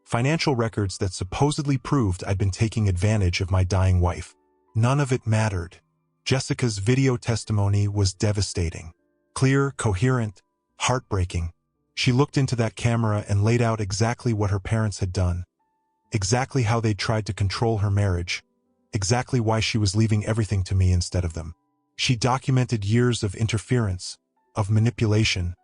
financial records that supposedly proved I'd been taking advantage of my dying wife. None of it mattered. Jessica's video testimony was devastating. Clear, coherent, heartbreaking. She looked into that camera and laid out exactly what her parents had done, exactly how they'd tried to control her marriage, exactly why she was leaving everything to me instead of them. She documented years of interference, of manipulation,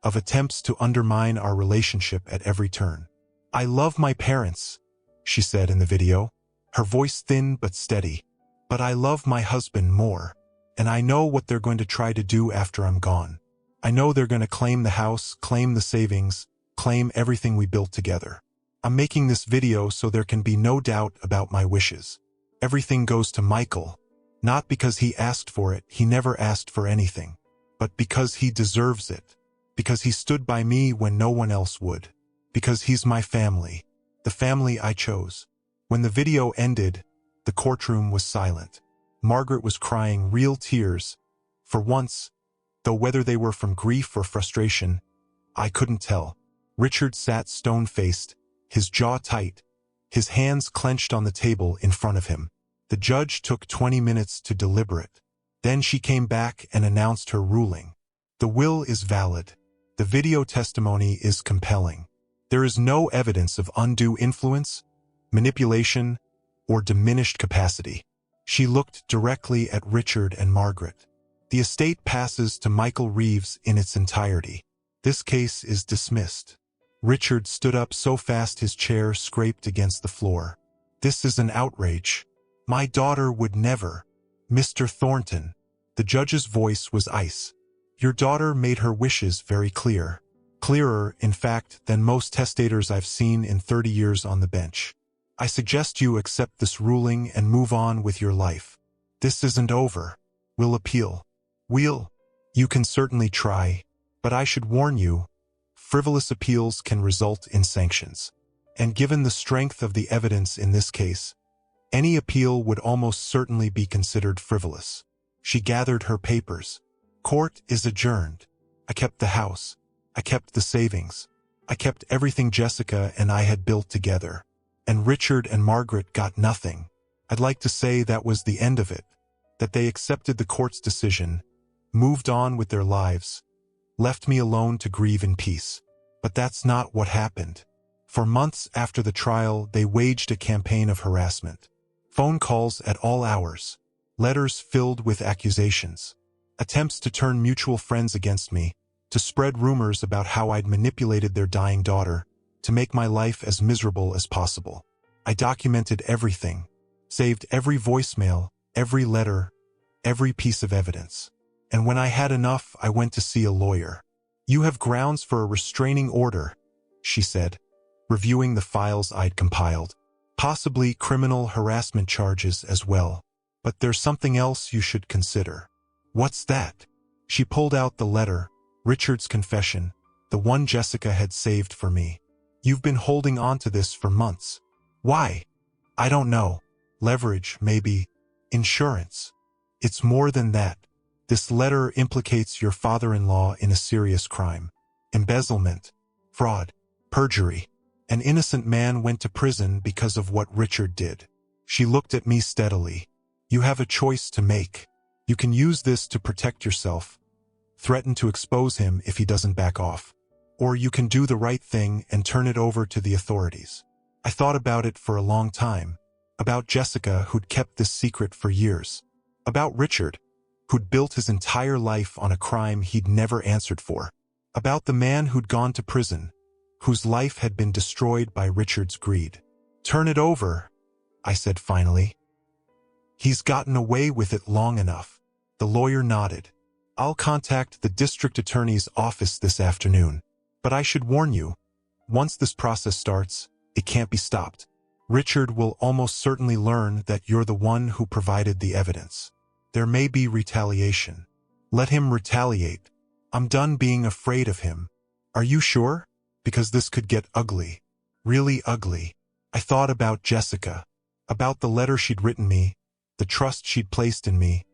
of attempts to undermine our relationship at every turn. "I love my parents," she said in the video, her voice thin but steady. "But I love my husband more. And I know what they're going to try to do after I'm gone. I know they're going to claim the house, claim the savings, claim everything we built together. I'm making this video so there can be no doubt about my wishes. Everything goes to Michael, not because he asked for it, he never asked for anything, but because he deserves it, because he stood by me when no one else would, because he's my family, the family I chose." When the video ended, the courtroom was silent. Margaret was crying real tears. For once, though whether they were from grief or frustration, I couldn't tell. Richard sat stone-faced, his jaw tight, his hands clenched on the table in front of him. The judge took 20 minutes to deliberate. Then she came back and announced her ruling. "The will is valid. The video testimony is compelling. There is no evidence of undue influence, manipulation, or diminished capacity." She looked directly at Richard and Margaret. "The estate passes to Michael Reeves in its entirety. This case is dismissed." Richard stood up so fast his chair scraped against the floor. "This is an outrage. My daughter would never." "Mr. Thornton." The judge's voice was ice. "Your daughter made her wishes very clear. Clearer, in fact, than most testators I've seen in 30 years on the bench. I suggest you accept this ruling and move on with your life. This isn't over. We'll appeal." You can certainly try, but I should warn you, frivolous appeals can result in sanctions. And given the strength of the evidence in this case, any appeal would almost certainly be considered frivolous." She gathered her papers. "Court is adjourned. I kept the house. I kept the savings. I kept everything Jessica and I had built together. And Richard and Margaret got nothing. I'd like to say that was the end of it, that they accepted the court's decision, moved on with their lives, left me alone to grieve in peace. But that's not what happened. For months after the trial, they waged a campaign of harassment. Phone calls at all hours, letters filled with accusations, attempts to turn mutual friends against me, to spread rumors about how I'd manipulated their dying daughter, to make my life as miserable as possible. I documented everything, saved every voicemail, every letter, every piece of evidence. And when I had enough, I went to see a lawyer. "You have grounds for a restraining order," she said, reviewing the files I'd compiled. "Possibly criminal harassment charges as well. But there's something else you should consider." "What's that?" She pulled out the letter, Richard's confession, the one Jessica had saved for me. "You've been holding on to this for months. Why?" "I don't know. Leverage, maybe. Insurance. It's more than that. This letter implicates your father-in-law in a serious crime. Embezzlement, fraud, perjury. An innocent man went to prison because of what Richard did." She looked at me steadily. "You have a choice to make. You can use this to protect yourself, threaten to expose him if he doesn't back off. Or you can do the right thing and turn it over to the authorities." I thought about it for a long time. About Jessica, who'd kept this secret for years. About Richard, who'd built his entire life on a crime he'd never answered for. About the man who'd gone to prison, whose life had been destroyed by Richard's greed. "Turn it over," I said finally. "He's gotten away with it long enough." The lawyer nodded. "I'll contact the district attorney's office this afternoon. But I should warn you, once this process starts, it can't be stopped. Richard will almost certainly learn that you're the one who provided the evidence. There may be retaliation. Let him retaliate. I'm done being afraid of him." "Are you sure? Because this could get ugly. Really ugly." I thought about Jessica, about the letter she'd written me, the trust she'd placed in me,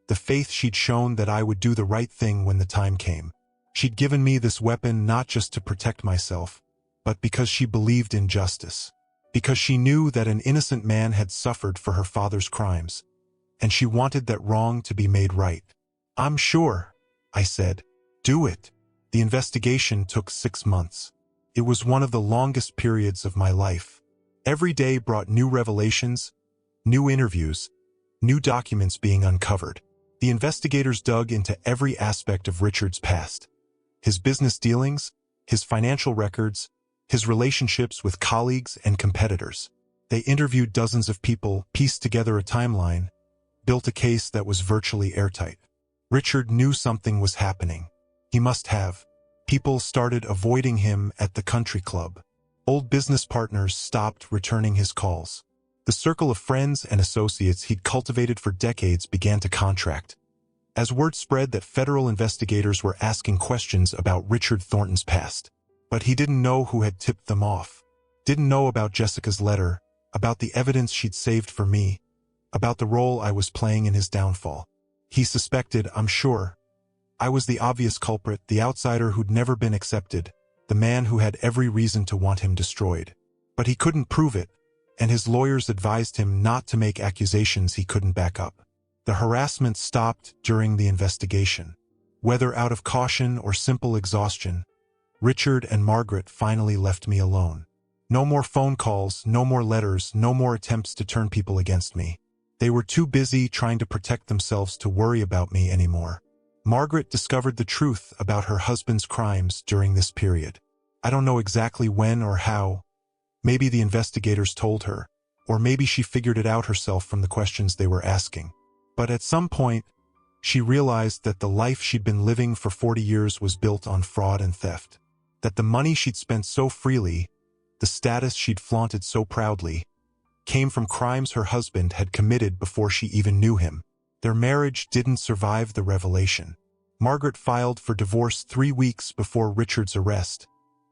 the faith she'd shown that I would do the right thing when the time came. She'd given me this weapon not just to protect myself, but because she believed in justice. Because she knew that an innocent man had suffered for her father's crimes, and she wanted that wrong to be made right. "I'm sure," I said. "Do it." The investigation took 6 months. It was one of the longest periods of my life. Every day brought new revelations, new interviews, new documents being uncovered. The investigators dug into every aspect of Richard's past. His business dealings, his financial records, his relationships with colleagues and competitors. They interviewed dozens of people, pieced together a timeline, built a case that was virtually airtight. Richard knew something was happening. He must have. People started avoiding him at the country club. Old business partners stopped returning his calls. The circle of friends and associates he'd cultivated for decades began to contract. As word spread that federal investigators were asking questions about Richard Thornton's past. But he didn't know who had tipped them off. Didn't know about Jessica's letter, about the evidence she'd saved for me, about the role I was playing in his downfall. He suspected, I'm sure. I was the obvious culprit, the outsider who'd never been accepted, the man who had every reason to want him destroyed. But he couldn't prove it, and his lawyers advised him not to make accusations he couldn't back up. The harassment stopped during the investigation. Whether out of caution or simple exhaustion, Richard and Margaret finally left me alone. No more phone calls, no more letters, no more attempts to turn people against me. They were too busy trying to protect themselves to worry about me anymore. Margaret discovered the truth about her husband's crimes during this period. I don't know exactly when or how. Maybe the investigators told her, or maybe she figured it out herself from the questions they were asking. But at some point, she realized that the life she'd been living for 40 years was built on fraud and theft. That the money she'd spent so freely, the status she'd flaunted so proudly, came from crimes her husband had committed before she even knew him. Their marriage didn't survive the revelation. Margaret filed for divorce 3 weeks before Richard's arrest,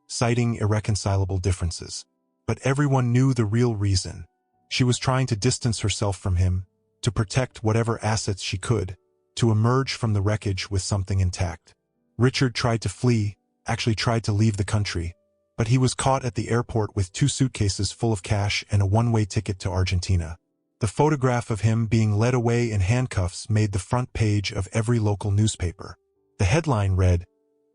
citing irreconcilable differences. But everyone knew the real reason. She was trying to distance herself from him, to protect whatever assets she could, to emerge from the wreckage with something intact. Richard tried to flee, actually tried to leave the country, but he was caught at the airport with 2 suitcases full of cash and a one-way ticket to Argentina. The photograph of him being led away in handcuffs made the front page of every local newspaper. The headline read,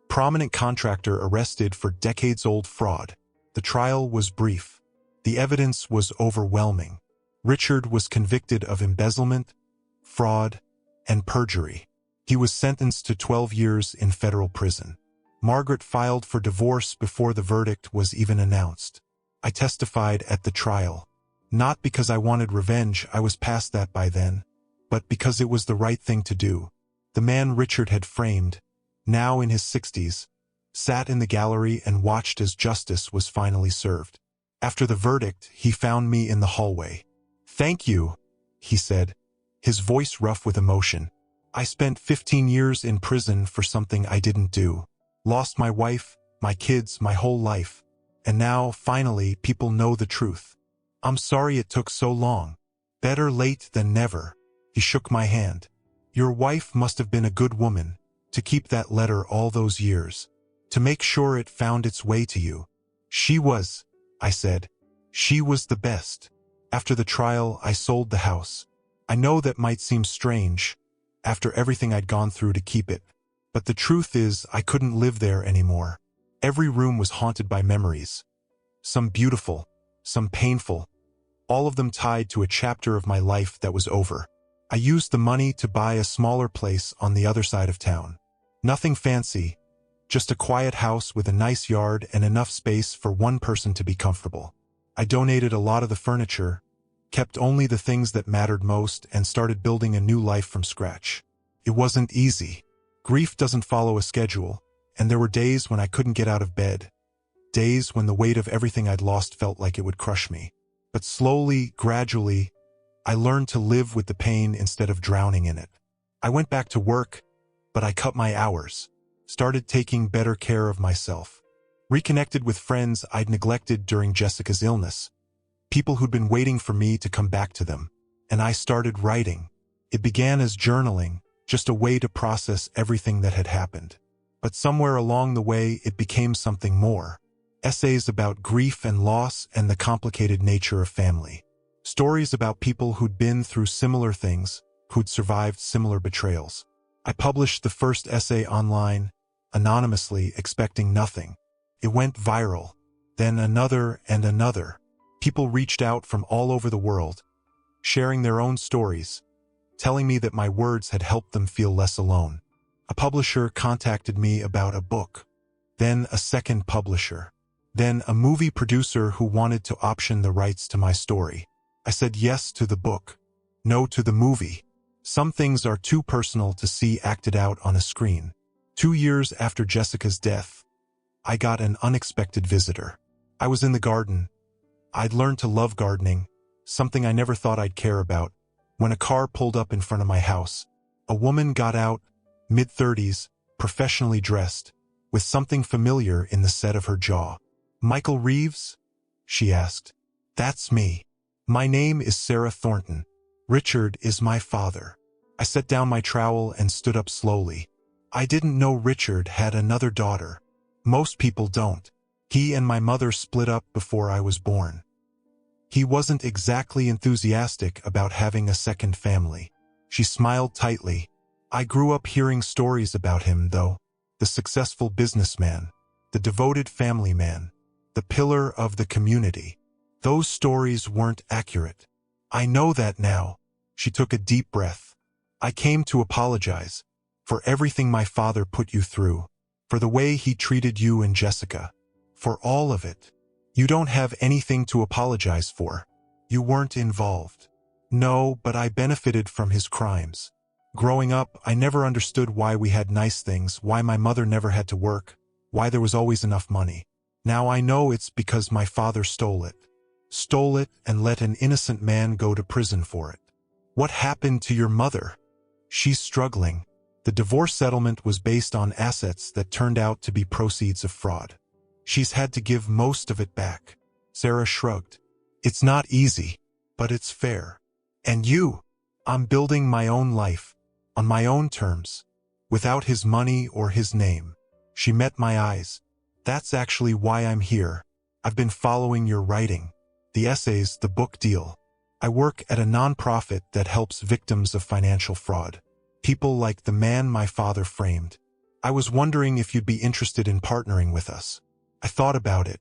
"Prominent contractor arrested for decades-old fraud." The trial was brief. The evidence was overwhelming. Richard was convicted of embezzlement, fraud, and perjury. He was sentenced to 12 years in federal prison. Margaret filed for divorce before the verdict was even announced. I testified at the trial. Not because I wanted revenge, I was past that by then, but because it was the right thing to do. The man Richard had framed, now in his 60s, sat in the gallery and watched as justice was finally served. After the verdict, he found me in the hallway. "Thank you," he said, his voice rough with emotion. "I spent 15 years in prison for something I didn't do. Lost my wife, my kids, my whole life. And now, finally, people know the truth. I'm sorry it took so long. Better late than never." He shook my hand. "Your wife must have been a good woman, to keep that letter all those years, to make sure it found its way to you." "She was," I said. "She was the best." After the trial, I sold the house. I know that might seem strange, after everything I'd gone through to keep it. But the truth is, I couldn't live there anymore. Every room was haunted by memories. Some beautiful, some painful, all of them tied to a chapter of my life that was over. I used the money to buy a smaller place on the other side of town. Nothing fancy, just a quiet house with a nice yard and enough space for one person to be comfortable. I donated a lot of the furniture, kept only the things that mattered most, and started building a new life from scratch. It wasn't easy. Grief doesn't follow a schedule, and there were days when I couldn't get out of bed. Days when the weight of everything I'd lost felt like it would crush me. But slowly, gradually, I learned to live with the pain instead of drowning in it. I went back to work, but I cut my hours, started taking better care of myself, reconnected with friends I'd neglected during Jessica's illness, people who'd been waiting for me to come back to them, and I started writing. It began as journaling, just a way to process everything that had happened. But somewhere along the way, it became something more. Essays about grief and loss and the complicated nature of family. Stories about people who'd been through similar things, who'd survived similar betrayals. I published the first essay online, anonymously, expecting nothing. It went viral. Then another and another. People reached out from all over the world, sharing their own stories, telling me that my words had helped them feel less alone. A publisher contacted me about a book. Then a second publisher. Then a movie producer who wanted to option the rights to my story. I said yes to the book, no to the movie. Some things are too personal to see acted out on a screen. 2 years after Jessica's death, I got an unexpected visitor. I was in the garden. I'd learned to love gardening, something I never thought I'd care about, when a car pulled up in front of my house. A woman got out, mid-30s, professionally dressed, with something familiar in the set of her jaw. "Michael Reeves?" she asked. "That's me. My name is Sarah Thornton. Richard is my father." I set down my trowel and stood up slowly. I didn't know Richard had another daughter. Most people don't. He and my mother split up before I was born. He wasn't exactly enthusiastic about having a second family. She smiled tightly. I grew up hearing stories about him, though. The successful businessman, the devoted family man, the pillar of the community. Those stories weren't accurate. I know that now. She took a deep breath. I came to apologize for everything my father put you through, for the way he treated you and Jessica, for all of it. You don't have anything to apologize for. You weren't involved. No, but I benefited from his crimes. Growing up, I never understood why we had nice things, why my mother never had to work, why there was always enough money. Now I know it's because my father stole it. Stole it and let an innocent man go to prison for it. What happened to your mother? She's struggling. The divorce settlement was based on assets that turned out to be proceeds of fraud. She's had to give most of it back. Sarah shrugged. It's not easy, but it's fair. And you? I'm building my own life, on my own terms, without his money or his name. She met my eyes. That's actually why I'm here. I've been following your writing. The essays, the book deal. I work at a nonprofit that helps victims of financial fraud. People like the man my father framed. I was wondering if you'd be interested in partnering with us. I thought about it.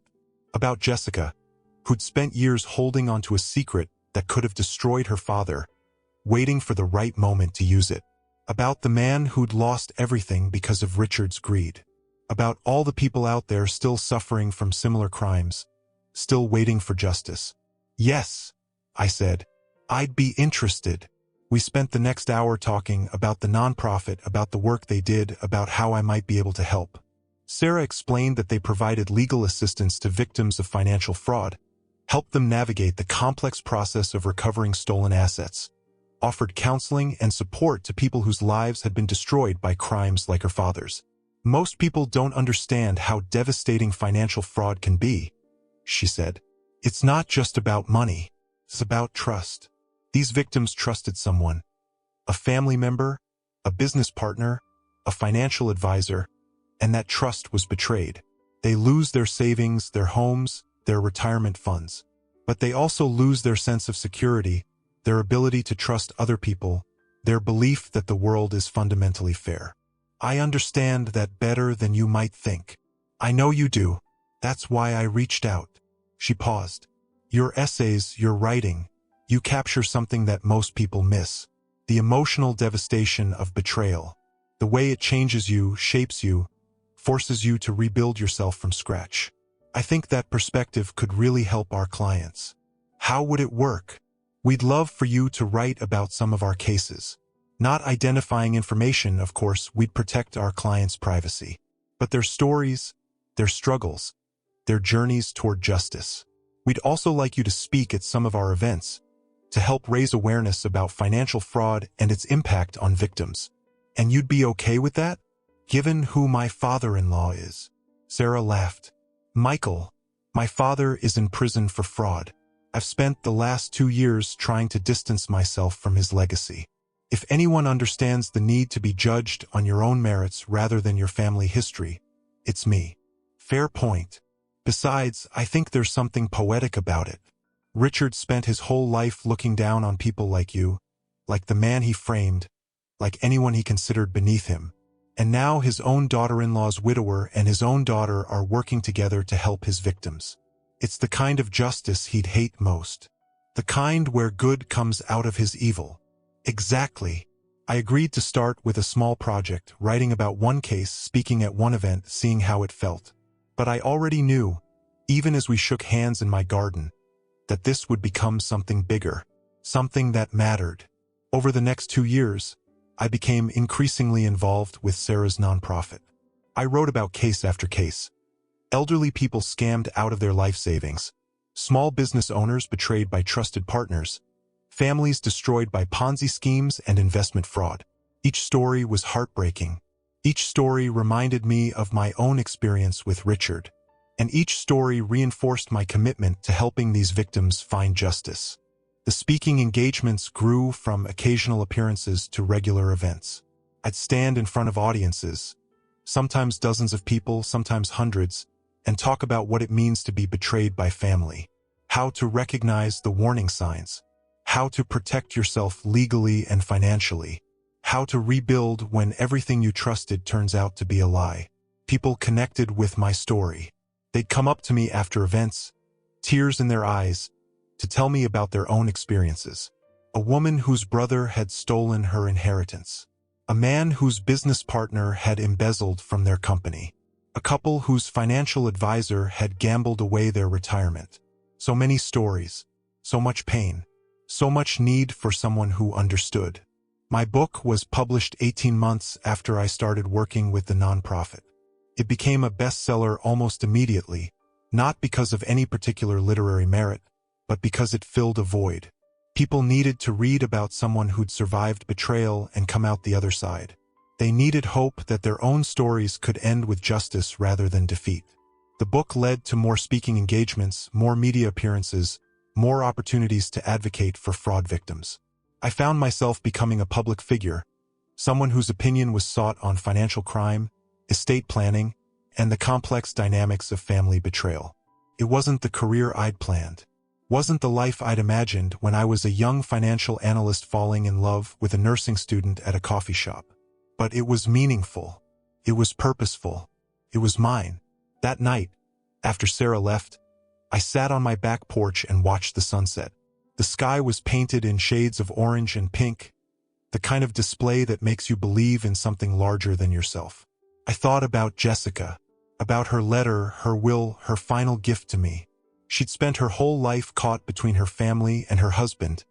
About Jessica, who'd spent years holding onto a secret that could have destroyed her father, waiting for the right moment to use it. About the man who'd lost everything because of Richard's greed. About all the people out there still suffering from similar crimes, still waiting for justice. Yes, I said. I'd be interested. We spent the next hour talking about the nonprofit, about the work they did, about how I might be able to help. Sarah explained that they provided legal assistance to victims of financial fraud, helped them navigate the complex process of recovering stolen assets, offered counseling and support to people whose lives had been destroyed by crimes like her father's. Most people don't understand how devastating financial fraud can be, she said. It's not just about money. It's about trust. These victims trusted someone, a family member, a business partner, a financial advisor, and that trust was betrayed. They lose their savings, their homes, their retirement funds. But they also lose their sense of security, their ability to trust other people, their belief that the world is fundamentally fair. I understand that better than you might think. I know you do. That's why I reached out. She paused. Your essays, your writing, you capture something that most people miss. The emotional devastation of betrayal. The way it changes you, shapes you, forces you to rebuild yourself from scratch. I think that perspective could really help our clients. How would it work? We'd love for you to write about some of our cases. Not identifying information, of course, we'd protect our clients' privacy. But their stories, their struggles, their journeys toward justice. We'd also like you to speak at some of our events to help raise awareness about financial fraud and its impact on victims. And you'd be okay with that? Given who my father-in-law is. Sarah laughed. Michael, my father is in prison for fraud. I've spent the last 2 years trying to distance myself from his legacy. If anyone understands the need to be judged on your own merits rather than your family history, it's me. Fair point. Besides, I think there's something poetic about it. Richard spent his whole life looking down on people like you, like the man he framed, like anyone he considered beneath him. And now his own daughter-in-law's widower and his own daughter are working together to help his victims. It's the kind of justice he'd hate most. The kind where good comes out of his evil. Exactly. I agreed to start with a small project, writing about one case, speaking at one event, seeing how it felt. But I already knew, even as we shook hands in my garden, that this would become something bigger, something that mattered. Over the next 2 years, I became increasingly involved with Sarah's nonprofit. I wrote about case after case. Elderly people scammed out of their life savings, small business owners betrayed by trusted partners, families destroyed by Ponzi schemes and investment fraud. Each story was heartbreaking. Each story reminded me of my own experience with Richard, and each story reinforced my commitment to helping these victims find justice. The speaking engagements grew from occasional appearances to regular events. I'd stand in front of audiences, sometimes dozens of people, sometimes hundreds, and talk about what it means to be betrayed by family, how to recognize the warning signs, how to protect yourself legally and financially, how to rebuild when everything you trusted turns out to be a lie. People connected with my story. They'd come up to me after events, tears in their eyes, to tell me about their own experiences. A woman whose brother had stolen her inheritance. A man whose business partner had embezzled from their company. A couple whose financial advisor had gambled away their retirement. So many stories, so much pain, so much need for someone who understood. My book was published 18 months after I started working with the nonprofit. It became a bestseller almost immediately, not because of any particular literary merit, but because it filled a void. People needed to read about someone who'd survived betrayal and come out the other side. They needed hope that their own stories could end with justice rather than defeat. The book led to more speaking engagements, more media appearances, more opportunities to advocate for fraud victims. I found myself becoming a public figure, someone whose opinion was sought on financial crime, estate planning, and the complex dynamics of family betrayal. It wasn't the career I'd planned. Wasn't the life I'd imagined when I was a young financial analyst falling in love with a nursing student at a coffee shop. But it was meaningful. It was purposeful. It was mine. That night, after Sarah left, I sat on my back porch and watched the sunset. The sky was painted in shades of orange and pink, the kind of display that makes you believe in something larger than yourself. I thought about Jessica, about her letter, her will, her final gift to me. She'd spent her whole life caught between her family and her husband,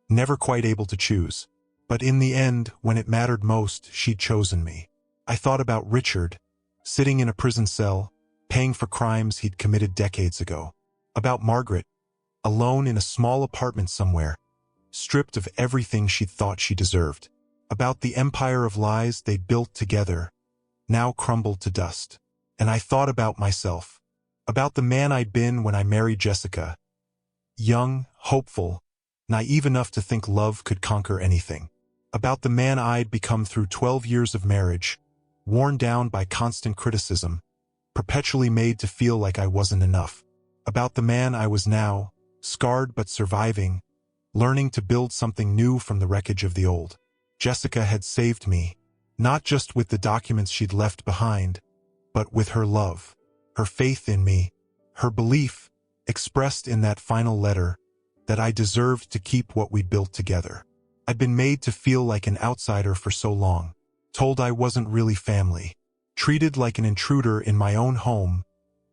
never quite able to choose. But in the end, when it mattered most, she'd chosen me. I thought about Richard, sitting in a prison cell, paying for crimes he'd committed decades ago. About Margaret, alone in a small apartment somewhere, stripped of everything she'd thought she deserved. About the empire of lies they'd built together, now crumbled to dust. And I thought about myself. About the man I'd been when I married Jessica. Young, hopeful, naive enough to think love could conquer anything. About the man I'd become through 12 years of marriage, worn down by constant criticism, perpetually made to feel like I wasn't enough. About the man I was now, scarred but surviving, learning to build something new from the wreckage of the old. Jessica had saved me, not just with the documents she'd left behind, but with her love. Her faith in me, her belief, expressed in that final letter, that I deserved to keep what we'd built together. I'd been made to feel like an outsider for so long, told I wasn't really family, treated like an intruder in my own home,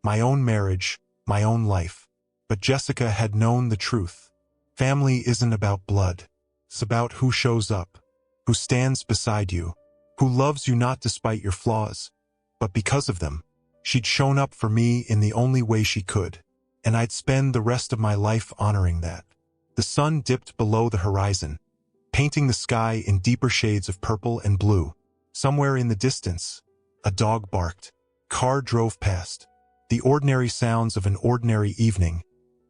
my own marriage, my own life. But Jessica had known the truth. Family isn't about blood. It's about who shows up, who stands beside you, who loves you not despite your flaws, but because of them. She'd shown up for me in the only way she could, and I'd spend the rest of my life honoring that. The sun dipped below the horizon, painting the sky in deeper shades of purple and blue. Somewhere in the distance, a dog barked. Car drove past. The ordinary sounds of an ordinary evening,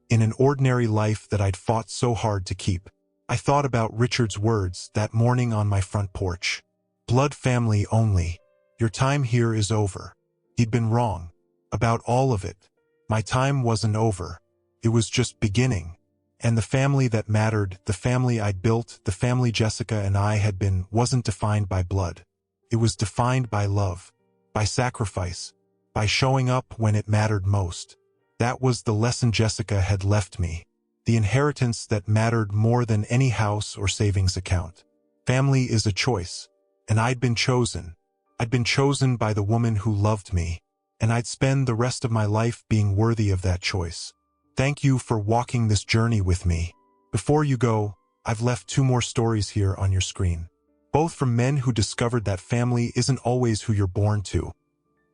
in an ordinary life that I'd fought so hard to keep. I thought about Richard's words that morning on my front porch. Blood family only. Your time here is over. He'd been wrong. About all of it. My time wasn't over. It was just beginning. And the family that mattered, the family I'd built, the family Jessica and I had been, wasn't defined by blood. It was defined by love, by sacrifice, by showing up when it mattered most. That was the lesson Jessica had left me, the inheritance that mattered more than any house or savings account. Family is a choice, and I'd been chosen. I'd been chosen by the woman who loved me, and I'd spend the rest of my life being worthy of that choice. Thank you for walking this journey with me. Before you go, I've left 2 more stories here on your screen, both from men who discovered that family isn't always who you're born to.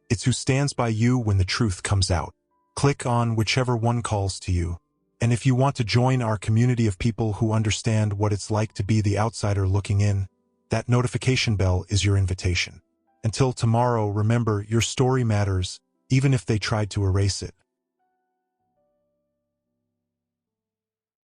It's who stands by you when the truth comes out. Click on whichever one calls to you. And if you want to join our community of people who understand what it's like to be the outsider looking in, that notification bell is your invitation. Until tomorrow, remember, your story matters, even if they tried to erase it.